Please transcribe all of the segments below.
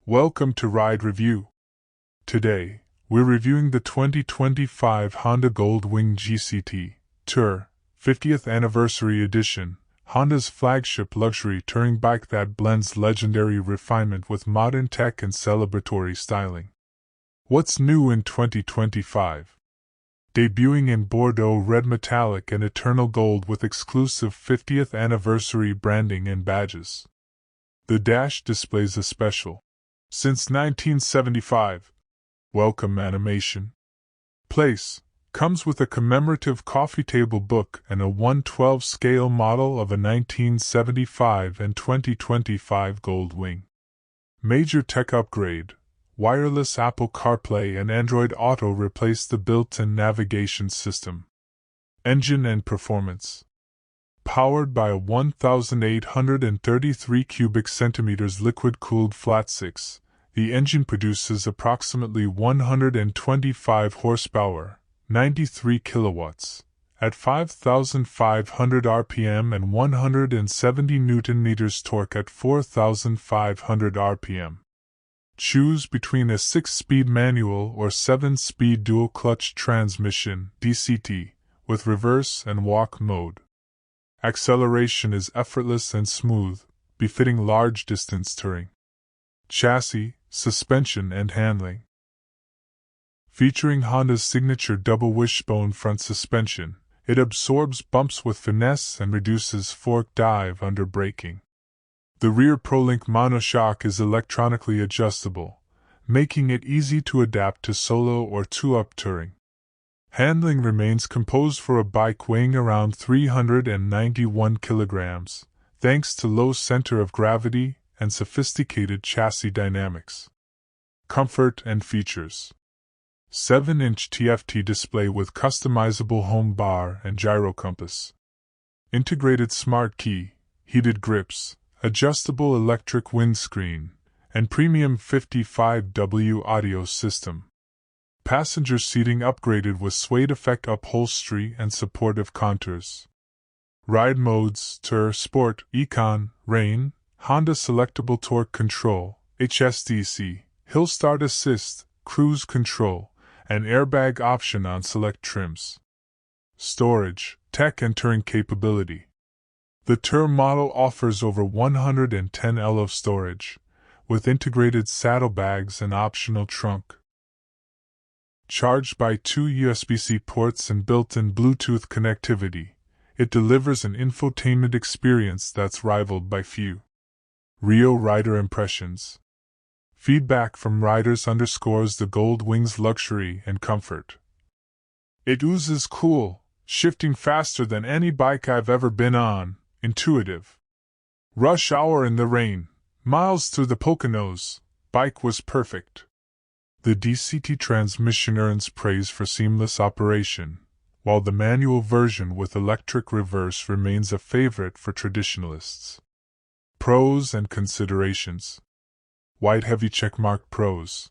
Welcome to Ride Review. Today, we're reviewing the 2025 Honda Gold Wing GCT Tour 50th Anniversary Edition, Honda's flagship luxury touring bike that blends legendary refinement with modern tech and celebratory styling. What's new in 2025? Debuting in Bordeaux Red Metallic and Eternal Gold with exclusive 50th Anniversary branding and badges. The dash displays a special since 1975 welcome animation. Place comes with a commemorative coffee table book and a 1/12 scale model of a 1975 and 2025 Gold Wing. Major tech upgrade: wireless Apple CarPlay and Android Auto replace the built-in navigation system. Engine and performance. Powered by a 1,833 cubic centimeters liquid-cooled flat-six, the engine produces approximately 125 horsepower, 93 kilowatts, at 5,500 RPM and 170 Nm torque at 4,500 RPM. Choose between a 6-speed manual or 7-speed dual-clutch transmission (DCT) with reverse and walk mode. Acceleration is effortless and smooth, befitting large-distance touring. Chassis, suspension and handling. Featuring Honda's signature double wishbone front suspension, it absorbs bumps with finesse and reduces fork dive under braking. The rear ProLink monoshock is electronically adjustable, making it easy to adapt to solo or two-up touring. Handling remains composed for a bike weighing around 391 kilograms, thanks to low center of gravity and sophisticated chassis dynamics. Comfort and features. 7-inch TFT display with customizable home bar and gyro compass. Integrated smart key, heated grips, adjustable electric windscreen, and premium 55W audio system. Passenger seating upgraded with suede effect upholstery and supportive contours. Ride modes: Tour, Sport, Econ, Rain, Honda Selectable Torque Control, HSDC, Hill Start Assist, Cruise Control, and airbag option on select trims. Storage, tech and touring capability. The Tour model offers over 110 L of storage, with integrated saddlebags and optional trunk. Charged by 2 USB-C ports and built-in Bluetooth connectivity, it delivers an infotainment experience that's rivaled by few. Real rider impressions. Feedback from riders underscores the Gold Wing's luxury and comfort. It oozes cool, shifting faster than any bike I've ever been on, intuitive. Rush hour in the rain, miles through the Poconos, bike was perfect. The DCT transmission earns praise for seamless operation, while the manual version with electric reverse remains a favorite for traditionalists. Pros and considerations. White heavy checkmark pros.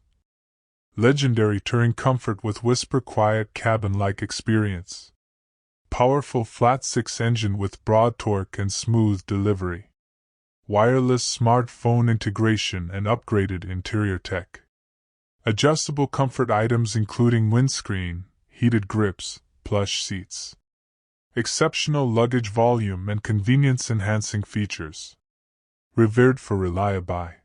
Legendary touring comfort with whisper-quiet cabin-like experience. Powerful flat-six engine with broad torque and smooth delivery. Wireless smartphone integration and upgraded interior tech. Adjustable comfort items including windscreen, heated grips, plush seats. Exceptional luggage volume and convenience-enhancing features. Revered for reliability.